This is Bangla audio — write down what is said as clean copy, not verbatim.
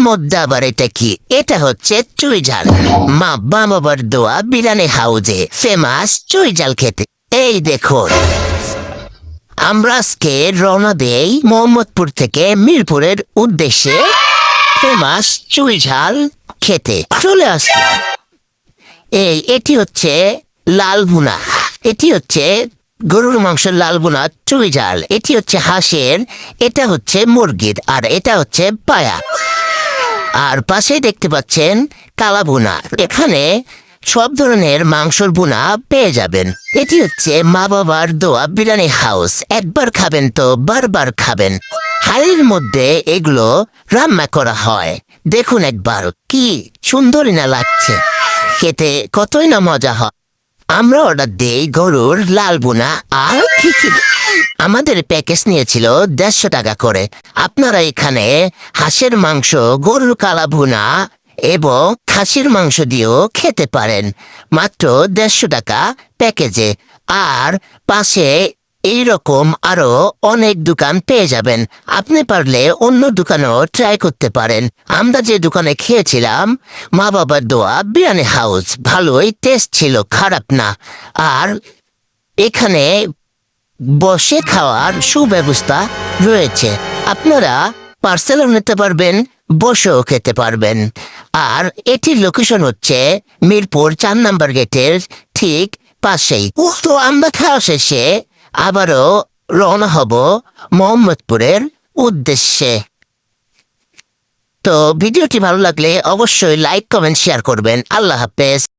মধ্যে আবার এটা কি? এটা হচ্ছে চুই ঝাল। মা বাবার দোয়া বিরিয়ানি হাউজে ফেমাস চুই ঝাল খেতে। এই দেখুন, আমরা আজকে রওনা দেই মোহাম্মদপুর থেকে মিরপুরের উদ্দেশ্যে ফেমাস চুই ঝাল খেতে। চলে আসলাম। এটি হচ্ছে লাল ভুনা, এটি হচ্ছে গরুর মাংসের লাল ভুনা চুই ঝাল, এটি হচ্ছে হাঁসের, এটা হচ্ছে মুরগির, আর এটা হচ্ছে পায়া। আর পাশে দেখতে পাচ্ছেন কালা ভুনা। এখানে সব ধরনের মাংসর ভুনা পেয়ে যাবেন। এটি হচ্ছে মা বাবার দোয়া বিরিয়ানি হাউস। একবার খাবেন তো বারবার খাবেন। হাড়ির মধ্যে এগুলো রান্না করা হয়। দেখুন একবার কি সুন্দরই না লাগছে, খেতে কতই না মজা হয়। আমরা অর্ডার দিই গরুর লাল ভুনা আর খিচুড়ি। আমাদের প্যাকেজ নিয়েছিল 150 টাকা করে। আপনারা এখানে হাঁসের মাংস, গরুর কালা ভুনা এবং খাসির মাংস দিয়েও খেতে পারেন মাত্র 150 টাকা প্যাকেজে। আর পাশে এইরকম আরো অনেক দোকান পেয়ে যাবেন। আপনি পারলে অন্য দোকানেও ট্রাই করতে পারেন। আমরা যে দোকানে খেয়েছিলাম মা বাবার দোয়া বিরিয়ানি হাউস, ভালোই টেস্ট ছিল, খারাপ না। আর এখানে বসে খাওয়ার সুব্যবস্থা রয়েছে। আপনারা পার্সেলও নিতে পারবেন, বসেও খেতে পারবেন। আর এটির লোকেশন হচ্ছে মিরপুর 4 নম্বর গেটের ঠিক পাশেই। তো আমরা খাওয়া শেষে আবারও রওনা হব মোহাম্মদপুরের উদ্দেশ্যে। তো ভিডিওটি ভালো লাগলে অবশ্যই লাইক, কমেন্ট, শেয়ার করবেন। আল্লাহ হাফেজ।